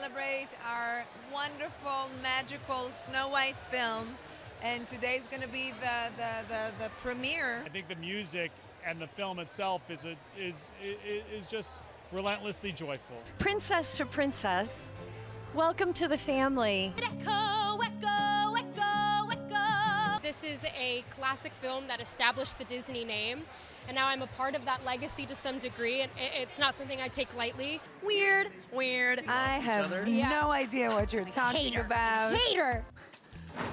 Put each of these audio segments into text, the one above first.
celebrate our wonderful, magical Snow White film. And today's going to be the premiere. I think the music and the film itself is just relentlessly joyful. Princess to princess, welcome to the family. Echo, echo, echo, echo. This is a classic film that established the Disney name, and now I'm a part of that legacy to some degree, and it's not something I take lightly. Weird. I have no idea what you're talking about. Hater.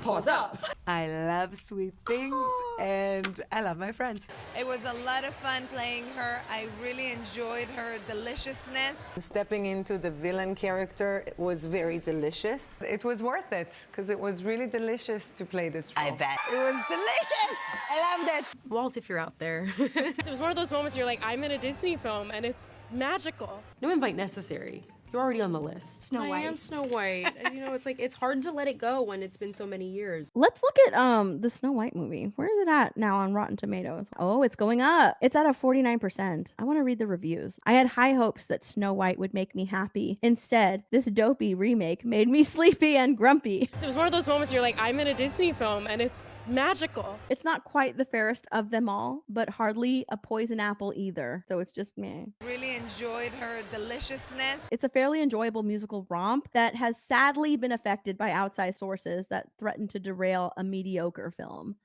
Pause up. I love sweet things and I love my friends. It was a lot of fun playing her. I really enjoyed her deliciousness. Stepping into the villain character was very delicious. It was worth it because it was really delicious to play this role. I bet. It was delicious. I loved it. Walt, if you're out there. It was one of those moments where you're like, I'm in a Disney film and it's magical. No invite necessary. You're already on the list. Snow White. I am Snow White. And, it's like, it's hard to let it go when it's been so many years. Let's look at the Snow White movie. Where is it at now on Rotten Tomatoes? Oh, it's going up. It's at a 49%. I want to read the reviews. I had high hopes that Snow White would make me happy. Instead, this dopey remake made me sleepy and grumpy. It was one of those moments where you're like, I'm in a Disney film and it's magical. It's not quite the fairest of them all, but hardly a poison apple either. So it's just meh. Really enjoyed her deliciousness. It's a fairly enjoyable musical romp that has sadly been affected by outside sources that threaten to derail a mediocre film.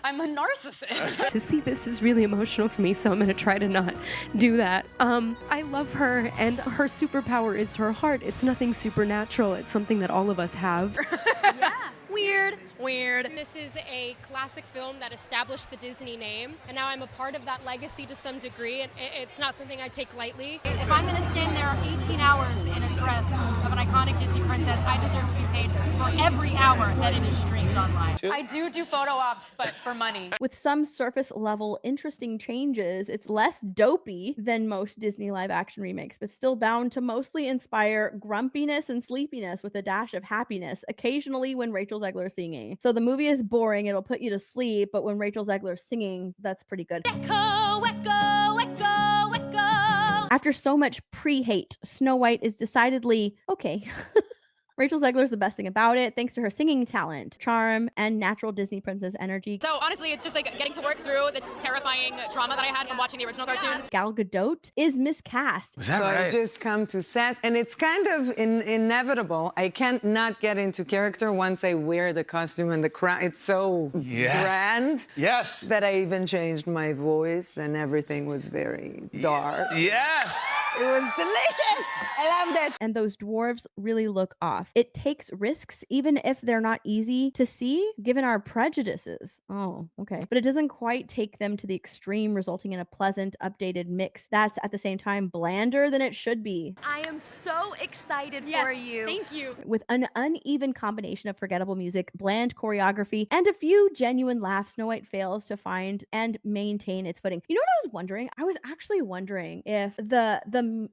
I'm a narcissist. To see this is really emotional for me, so I'm going to try to not do that. I love her, and her superpower is her heart. It's nothing supernatural. It's something that all of us have. Yeah. Weird. This is a classic film that established the Disney name, and now I'm a part of that legacy to some degree, and it's not something I take lightly. If I'm going to stand there 18 hours in a dress of an iconic Disney princess, I deserve to be paid for every hour that it is streamed online. I do photo ops, but for money. With some surface level interesting changes, it's less dopey than most Disney live action remakes, but still bound to mostly inspire grumpiness and sleepiness with a dash of happiness, occasionally when Rachel Zegler is singing. So the movie is boring, it'll put you to sleep, but when Rachel Zegler is singing, that's pretty good. Echo, echo, echo, echo. After so much pre-hate, Snow White is decidedly okay. Rachel Zegler is the best thing about it, thanks to her singing talent, charm, and natural Disney princess energy. So honestly, it's just like getting to work through the terrifying trauma that I had from watching the original cartoon. Gal Gadot is miscast. Is that right? I just come to set, and it's kind of inevitable. I can't not get into character once I wear the costume and the crown. It's so grand that I even changed my voice, and everything was very dark. Yes! It was delicious! I loved it! And those dwarves really look off. It takes risks, even if they're not easy to see, given our prejudices. Oh, okay. But it doesn't quite take them to the extreme, resulting in a pleasant, updated mix that's at the same time blander than it should be. I am so excited for you. Thank you. With an uneven combination of forgettable music, bland choreography, and a few genuine laughs, Snow White fails to find and maintain its footing. You know what I was wondering? I was actually wondering if the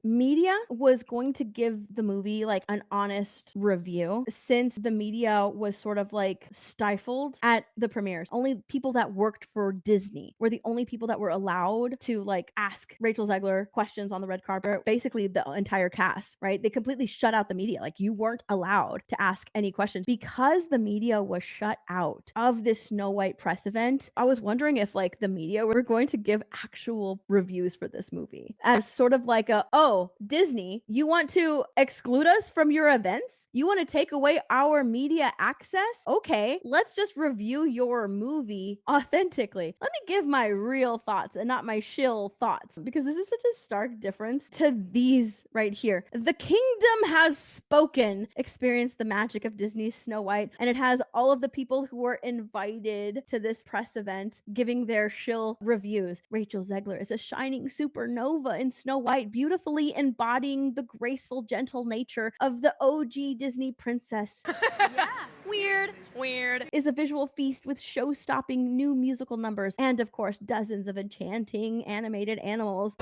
media was going to give the movie like an honest review, since the media was sort of like stifled at the premieres. Only people that worked for Disney were the only people that were allowed to like ask Rachel Zegler questions on the red carpet. Basically the entire cast, right? They completely shut out the media. Like you weren't allowed to ask any questions because the media was shut out of this Snow White press event. I was wondering if like the media were going to give actual reviews for this movie as sort of like oh, Disney, you want to exclude us from your events? You want to take away our media access? Okay, let's just review your movie authentically. Let me give my real thoughts and not my shill thoughts, because this is such a stark difference to these right here. The kingdom has spoken. Experience the magic of Disney's Snow White, and it has all of the people who were invited to this press event giving their shill reviews. Rachel Zegler is a shining supernova in Snow White, beautifully embodying the graceful, gentle nature of the OG Disney princess. Yeah. Weird. Is a visual feast with show-stopping new musical numbers and, of course, dozens of enchanting animated animals.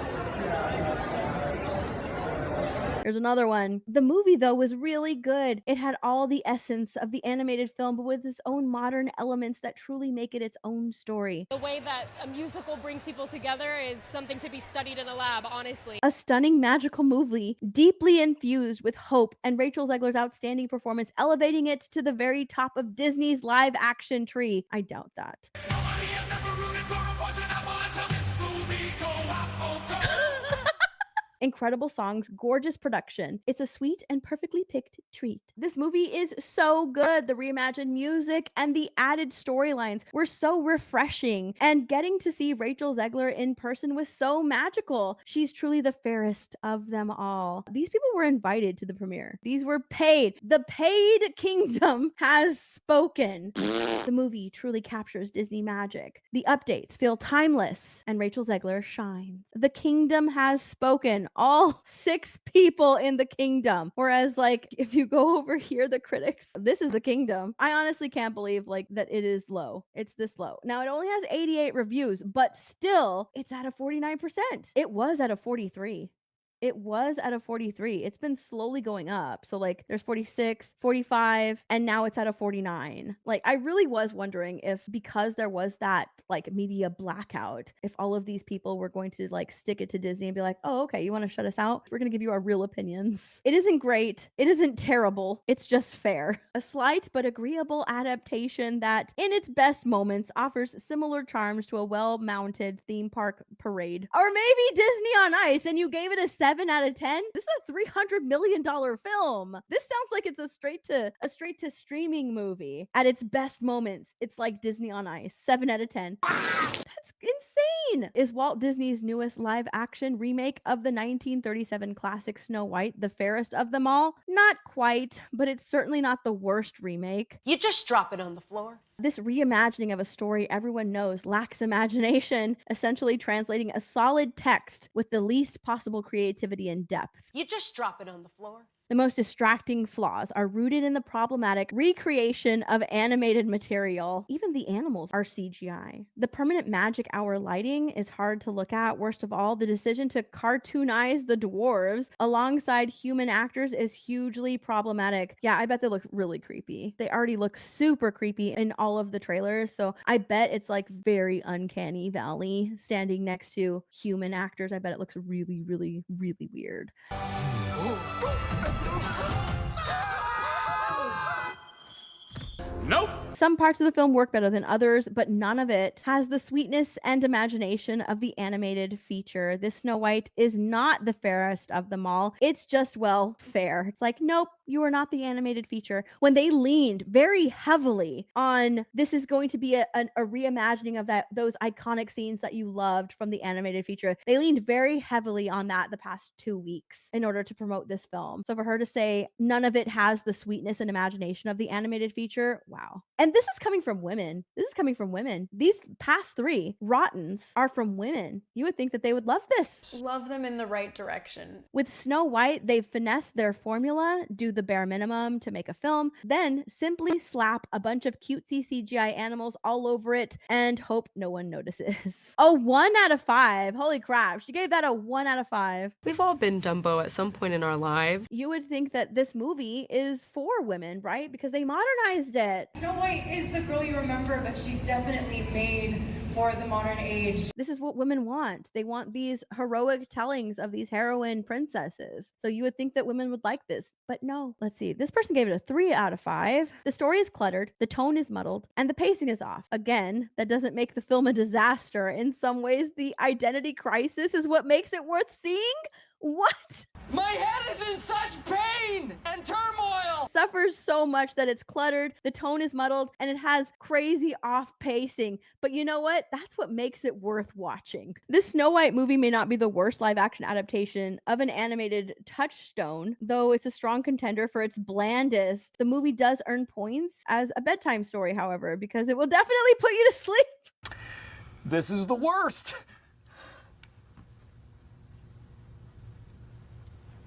There's another one. The movie, though, was really good. It had all the essence of the animated film, but with its own modern elements that truly make it its own story. The way that a musical brings people together is something to be studied in a lab, honestly. A stunning magical movie, deeply infused with hope, and Rachel Zegler's outstanding performance elevating it to the very top of Disney's live action tree. I doubt that. Incredible songs, gorgeous production. It's a sweet and perfectly picked treat. This movie is so good. The reimagined music and the added storylines were so refreshing. And getting to see Rachel Zegler in person was so magical. She's truly the fairest of them all. These people were invited to the premiere. These were paid. The paid kingdom has spoken. The movie truly captures Disney magic. The updates feel timeless, and Rachel Zegler shines. The kingdom has spoken. All 6 people in the kingdom. Whereas, like, if you go over here, the critics, this is the kingdom. I honestly can't believe, like, that it is low. It's this low. Now, it only has 88 reviews, but still, it's at a 49%. It was at a 43. It was at a 43. It's been slowly going up. So like there's 46, 45, and now it's at a 49. Like I really was wondering if because there was that like media blackout, if all of these people were going to like stick it to Disney and be like, oh, okay, you want to shut us out? We're going to give you our real opinions. It isn't great. It isn't terrible. It's just fair. A slight but agreeable adaptation that in its best moments offers similar charms to a well-mounted theme park parade. Or maybe Disney on Ice and you gave it a 7 out of 10. This is a $300 million film. This sounds like it's a straight to streaming movie. At its best moments, it's like Disney on Ice. 7 out of 10. That's insane. Is Walt Disney's newest live action remake of the 1937 classic Snow White the fairest of them all? Not quite, but it's certainly not the worst remake. You just drop it on the floor. This reimagining of a story everyone knows lacks imagination, essentially translating a solid text with the least possible creativity and depth. You just drop it on the floor. The most distracting flaws are rooted in the problematic recreation of animated material. Even the animals are CGI. The permanent magic hour lighting is hard to look at. Worst of all, the decision to cartoonize the dwarves alongside human actors is hugely problematic. Yeah, I bet they look really creepy. They already look super creepy in all of the trailers, so I bet it's like very uncanny valley standing next to human actors. I bet it looks really, really, really weird. Nope. Some parts of the film work better than others, but none of it has the sweetness and imagination of the animated feature. This Snow White is not the fairest of them all. It's just, well, fair. It's like, nope, you are not the animated feature. When they leaned very heavily on this is going to be a reimagining of those iconic scenes that you loved from the animated feature, they leaned very heavily on that the past 2 weeks in order to promote this film. So for her to say none of it has the sweetness and imagination of the animated feature, wow. And this is coming from women. This is coming from women. These past 3 Rottens are from women. You would think that they would love this. Love them in the right direction. With Snow White, they've finessed their formula, do the bare minimum to make a film, then simply slap a bunch of cutesy CGI animals all over it and hope no one notices. A 1 out of 5. Holy crap. She gave that a 1 out of 5. We've all been Dumbo at some point in our lives. You would think that this movie is for women, right? Because they modernized it. Snow White is the girl you remember, but she's definitely made for the modern age. This is what women want. They want these heroic tellings of these heroine princesses. So you would think that women would like this, but no. Let's see. This person gave it a 3 out of 5. The story is cluttered, the tone is muddled, and the pacing is off. Again, that doesn't make the film a disaster. In some ways, the identity crisis is what makes it worth seeing. What? My head is in such pain and turmoil. Suffers so much that it's cluttered, the tone is muddled, and it has crazy off pacing. But you know what? That's what makes it worth watching. This Snow White movie may not be the worst live action adaptation of an animated touchstone, though it's a strong contender for its blandest. The movie does earn points as a bedtime story, however, because it will definitely put you to sleep. This is the worst.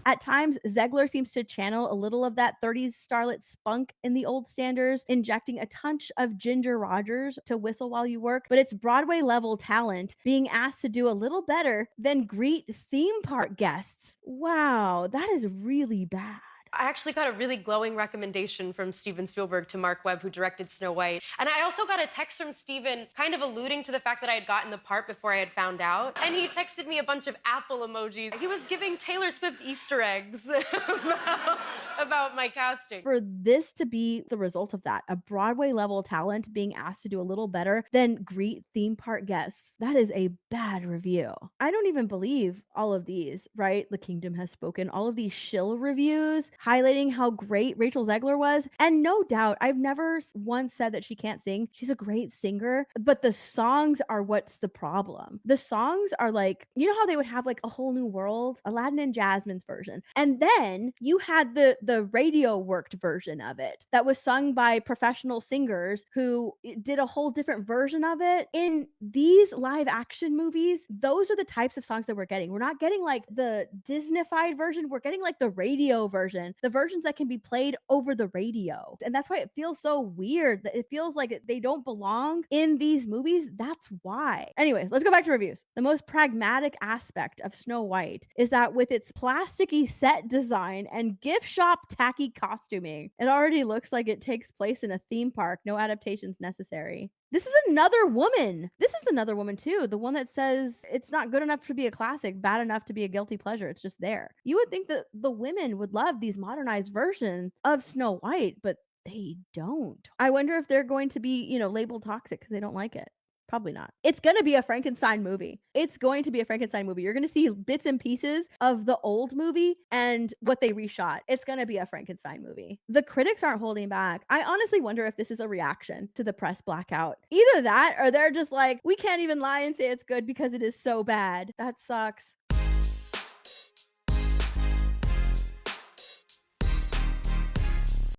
At times, Zegler seems to channel a little of that 30s starlet spunk in the old standards, injecting a touch of Ginger Rogers to Whistle While You Work, but it's Broadway level talent being asked to do a little better than greet theme park guests. Wow, that is really bad. I actually got a really glowing recommendation from Steven Spielberg to Mark Webb, who directed Snow White. And I also got a text from Steven kind of alluding to the fact that I had gotten the part before I had found out. And he texted me a bunch of apple emojis. He was giving Taylor Swift Easter eggs about my casting. For this to be the result of that, a Broadway level talent being asked to do a little better than greet theme park guests, that is a bad review. I don't even believe all of these, right? The Kingdom Has Spoken, all of these shill reviews highlighting how great Rachel Zegler was. And no doubt, I've never once said that she can't sing. She's a great singer, but the songs are what's the problem. The songs are like, you know how they would have like A Whole New World, Aladdin and Jasmine's version. And then you had the radio worked version of it that was sung by professional singers who did a whole different version of it. In these live action movies, those are the types of songs that we're getting. We're not getting like the Disneyfied version. We're getting like the radio version, the versions that can be played over the radio. And that's why it feels so weird that it feels like they don't belong in these movies. That's why. Anyways, let's go back to reviews. The most pragmatic aspect of Snow White is that with its plasticky set design and gift shop tacky costuming, it already looks like it takes place in a theme park. No adaptations necessary. This is another woman. This is another woman too. The one that says it's not good enough to be a classic, bad enough to be a guilty pleasure. It's just there. You would think that the women would love these modernized versions of Snow White, but they don't. I wonder if they're going to be, labeled toxic because they don't like it. Probably not. It's going to be a Frankenstein movie. It's going to be a Frankenstein movie. You're going to see bits and pieces of the old movie and what they reshot. It's going to be a Frankenstein movie. The critics aren't holding back. I honestly wonder if this is a reaction to the press blackout. Either that or they're just like, we can't even lie and say it's good because it is so bad. That sucks.